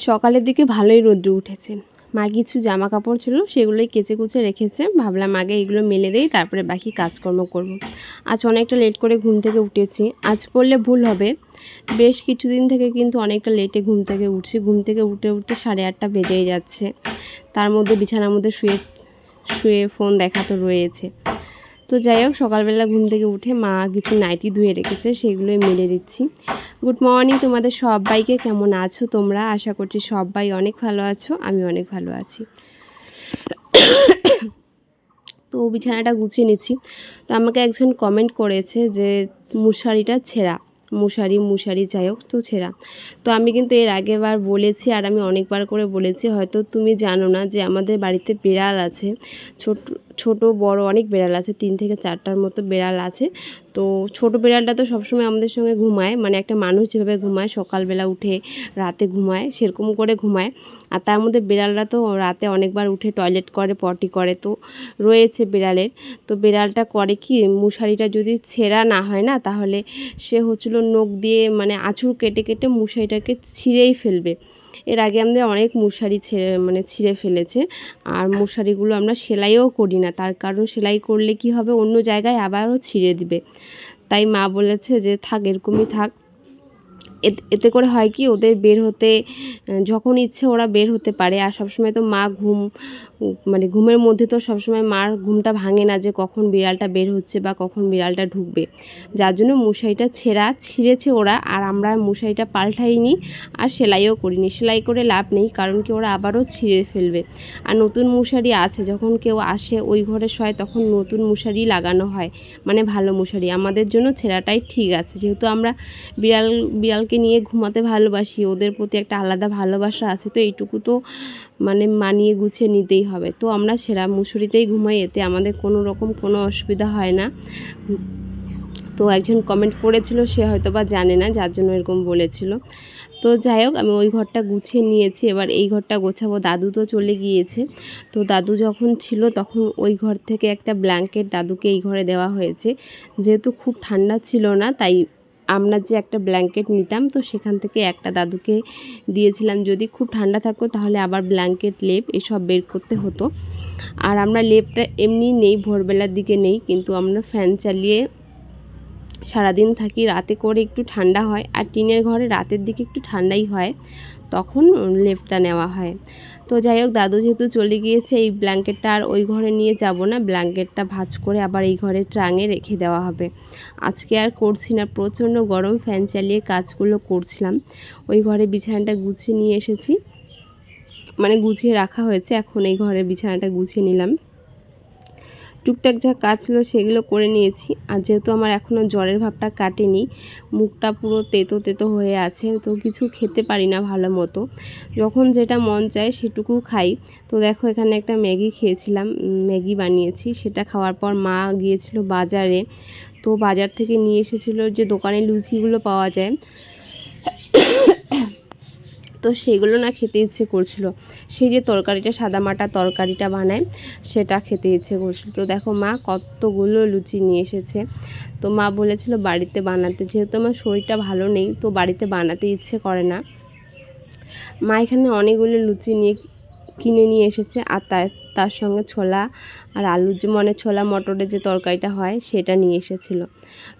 সকালের দিকে ভালোই রৌদ্র উঠেছে। মা কিছু জামা কাপড় ছিল সেগুলোই কেচে কুচে রেখেছে। ভাবলাম আগে এগুলো মেলে দেই, তারপরে বাকি কাজকর্ম করব। আজ অনেকটা লেট করে ঘুম থেকে উঠেছি। আজ বললে ভুল হবে, বেশ কিছুদিন থেকে কিন্তু অনেকটা লেটে ঘুম থেকে উঠছি। ঘুম থেকে উঠতে উঠতে 8:30 বেজেই যাচ্ছে। তার মধ্যে বিছানার মধ্যে শুয়ে শুয়ে ফোন দেখা তো রয়েছে। তো যাই হোক, সকালবেলা ঘুম থেকে উঠে মা কিছু নাইটি ধুয়ে রেখেছে, সেগুলোই মেলে দিচ্ছি। গুড মর্নিং তোমাদের সবাইকে। কেমন আছো তোমরা? আশা করছি সবাই অনেক ভালো আছো, আমি অনেক ভালো আছি। তো বিছানাটা গুছিয়ে নিচ্ছি। তো আমাকে একজন কমেন্ট করেছে যে মশারিটা ছেঁড়া, মশারি যাই হোক, তো ছেঁড়া। তো আমি কিন্তু এর আগেবার বলেছি, আর আমি অনেকবার করে বলেছি, হয়তো তুমি জানো না যে আমাদের বাড়িতে বিড়াল আছে। ছোট বড় অনেক বিড়াল আছে, 3 থেকে 4টার মতো বিড়াল আছে। তো ছোট বিড়ালটা তো সবসময় আমাদের সঙ্গে ঘুমায়, মানে একটা মানুষ যেভাবে ঘুমায়, সকালবেলা উঠে রাতে ঘুমায় সেরকম করে ঘুমায়। আর তার মধ্যে বিড়ালরা তো রাতে অনেকবার উঠে টয়লেট করে, পটি করে, তো রয়েছে বিড়ালের। তো বিড়ালটা করে কি, মশারিটা যদি ছেঁড়া না হয় না, তাহলে সে হচ্ছিল নখ দিয়ে মানে আঁচড় কেটে কেটে মশারিটাকে ছিঁড়েই ফেলবে। এর আগে আমাদের অনেক মশারি ছিঁড়ে ফেলেছে। আর মশারিগুলো আমরা সেলাইও করি না, তার কারণ সেলাই করলে কি হবে, অন্য জায়গায় আবারও ছিঁড়ে দিবে। তাই মা বলেছে যে থাক, এরকমই থাক। এতে করে হয় কি, ওদের বের হতে যখন ইচ্ছে ওরা বের হতে পারে। আর সবসময় তো মা মানে ঘুমের মধ্যে তো সবসময় মার ঘুমটা ভাঙে না যে কখন বিড়ালটা বের হচ্ছে বা কখন বিড়ালটা ঢুকবে। যার জন্য মশারিটা ছিঁড়েছে ওরা, আর আমরা মশারিটা পাল্টাইনি আর সেলাইও করিনি। সেলাই করে লাভ নেই, কারণ কি ওরা আবারও ছিঁড়ে ফেলবে। আর নতুন মশারি আছে, যখন কেউ আসে ওই ঘরে শোয় তখন নতুন মশারি লাগানো হয়, মানে ভালো মশারি। আমাদের জন্য ছেঁড়াটাই ঠিক আছে, যেহেতু আমরা বিড়ালকে নিয়ে ঘুমাতে ভালোবাসি, ওদের প্রতি একটা আলাদা ভালোবাসা আছে। তো এইটুকু তো মানে মানিয়ে গুছিয়ে নিতেই হবে। তো আমরা ছেঁড়া মশারিতেই ঘুমাই, এতে আমাদের কোনো রকম কোনো অসুবিধা হয় না। তো একজন কমেন্ট করেছিল, সে হয়তো বা জানে না, যার জন্য এরকম বলেছিল। তো যাই হোক, আমি ওই ঘরটা গুছিয়ে নিয়েছি, এবার এই ঘরটা গোছাবো। দাদু তো চলে গিয়েছে। তো দাদু যখন ছিল তখন ওই ঘর থেকে একটা ব্ল্যাঙ্কেট দাদুকে এই ঘরে দেওয়া হয়েছে। যেহেতু খুব ঠান্ডা ছিল না, তাই আমরা যে একটা ব্ল্যাঙ্কেট নিতাম, তো সেখান থেকে একটা দাদুকে দিয়েছিলাম। যদি খুব ঠান্ডা থাকতো তাহলে আবার ব্ল্যাঙ্কেট, লেপ এসব বের করতে হতো। আর আমরা লেপটা এমনি নেই, ভোরবেলার দিকে নেই, কিন্তু আমরা ফ্যান চালিয়ে সারাদিন থাকি। রাতে করে একটু ঠান্ডা হয়, আর টিনের ঘরে রাতের দিকে একটু ঠান্ডাই হয়, তখন লেপটা নেওয়া হয়। তো যাই হোক, দাদু যেহেতু চলে গিয়েছে, এই ব্ল্যাঙ্কেটটা আর ওই ঘরে নিয়ে যাব না। ব্ল্যাঙ্কেটটা ভাঁজ করে আবার এই ঘরে ট্রাঙে রেখে দেওয়া হবে। আজকে আর করছি না, প্রচণ্ড গরম, ফ্যান চালিয়ে কাজগুলো করছিলাম। ওই ঘরে বিছানাটা গুছিয়ে নিয়ে এসেছি, মানে গুছিয়ে রাখা হয়েছে। এখন এই ঘরে বিছানাটা গুছিয়ে নিলাম। টুকটাক যা কাজ ছিল সেগুলো করে নিয়েছি। আর যেহেতু আমার এখনও জ্বরের ভাবটা কাটেনি, মুখটা পুরো তেতো তেতো হয়ে আছে, তো কিছু খেতে পারি না ভালো মতো। যখন যেটা মন চায় সেটুকু খাই। তো দেখো, এখানে একটা ম্যাগি খেয়েছিলাম, ম্যাগি বানিয়েছি। সেটা খাওয়ার পর মা গিয়েছিল বাজারে। তো বাজার থেকে নিয়ে এসেছিলো যে দোকানে লুচিগুলো পাওয়া যায়, তো সেগুলো না খেতে ইচ্ছে করছিল। সেই যে তরকারিটা, সাদামাটা তরকারিটা বানায়, সেটা খেতে ইচ্ছে করছিল। তো দেখো, মা কতগুলো লুচি নিয়ে এসেছে। তো মা বলেছিল বাড়িতে বানাতে, যেহেতু আমার শরীরটা ভালো নেই, তো বাড়িতে বানাতে ইচ্ছে করে না। মা এখানে অনেকগুলো লুচি কিনে নিয়ে এসেছে। আর তার সঙ্গে ছোলা আর আলুর যে ছোলা মটরের যে তরকারিটা হয়, সেটা নিয়ে এসেছিলো।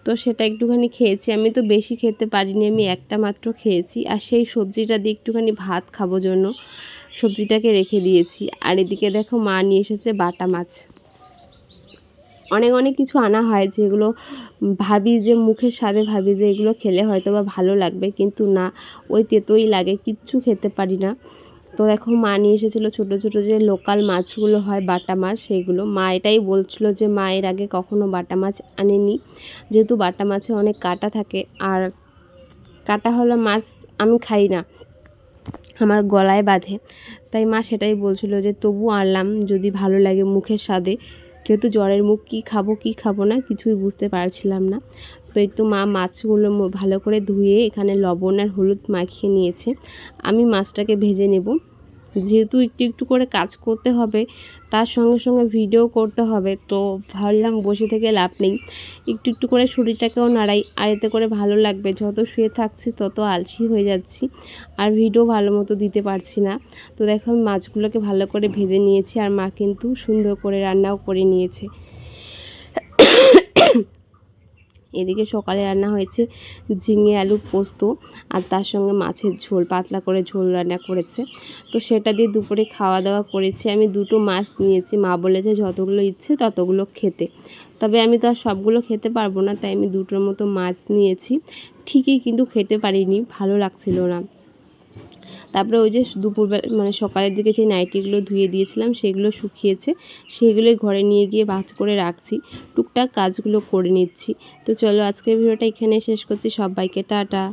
তো সেটা একটুখানি খেয়েছি। আমি তো বেশি খেতে পারিনি, আমি একটা মাত্র খেয়েছি। আর সেই সবজিটা দিয়ে একটুখানি ভাত খাবো জন্য সবজিটাকে রেখে দিয়েছি। আর এদিকে দেখো, মা নিয়ে এসেছে বাটা মাছ। অনেক অনেক কিছু আনা হয়, যেগুলো ভাবি যে মুখের স্বাদে ভাবি যে এগুলো খেলে হয়তো বা ভালো লাগবে, কিন্তু না, ওই তেতোই লাগে, কিচ্ছু খেতে পারি না। তো দেখো, মা নিয়ে এসেছিলো ছোটো ছোটো যে লোকাল মাছগুলো হয়, বাটা মাছ, সেইগুলো। মা এটাই বলছিল যে মা এর আগে কখনো বাটা মাছ আনেনি, যেহেতু বাটা মাছে অনেক কাঁটা থাকে, আর কাঁটা হলো মাছ আমি খাই না, আমার গলায় বাঁধে। তাই মা সেটাই বলছিল যে তবু আনলাম, যদি ভালো লাগে মুখের স্বাদে। যেহেতু জ্বরের মুখ, কী খাবো না কিছুই বুঝতে পারছিলাম না। তো এই তো মা মাছগুলো ভালো করে ধুয়ে এখানে লবণ আর হলুদ মাখিয়ে নিয়েছে। আমি মাছটাকে ভেজে নেব। যেহেতু একটু একটু করে কাজ করতে হবে, তার সঙ্গে সঙ্গে ভিডিও করতে হবে, তো ভাবলাম বসে থেকে লাভ নেই, একটু একটু করে শরীরটাকেও নাড়াই, আর এতে করে ভালো লাগবে। যত শুয়ে থাকছি তত আলসি হয়ে যাচ্ছি, আর ভিডিও ভালো মতো দিতে পারছি না। তো দেখো আমি মাছগুলোকে ভালো করে ভেজে নিয়েছি, আর মা কিন্তু সুন্দর করে রান্নাও করে নিয়েছে। এদিকে সকালে রান্না হয়েছে ঝিঙে আলু পোস্ত, আর তার সঙ্গে মাছের ঝোল, পাতলা করে ঝোল রান্না করেছে। তো সেটা দিয়ে দুপুরে খাওয়া দাওয়া করেছি। আমি দুটো মাছ নিয়েছি, মা বলেছে যতগুলো ইচ্ছে ততগুলো খেতে, তবে আমি তো আর সবগুলো খেতে পারবো না, তাই আমি দুটোর মতো মাছ নিয়েছি। ঠিকই কিন্তু খেতে পারিনি, ভালো লাগছিল না। তারপরে ওই যে দুপুরবেলা মানে সকালের দিকে যে নাইটিগুলো ধুয়ে দিয়েছিলাম সেগুলো শুকিয়েছে, সেগুলোই ঘরে নিয়ে গিয়ে ভাঁজ করে রাখছি, টুকটাক কাজগুলো করে নিচ্ছি। তো চলো আজকের ভিডিওটা এখানে শেষ করছি। সবাইকে টাটা।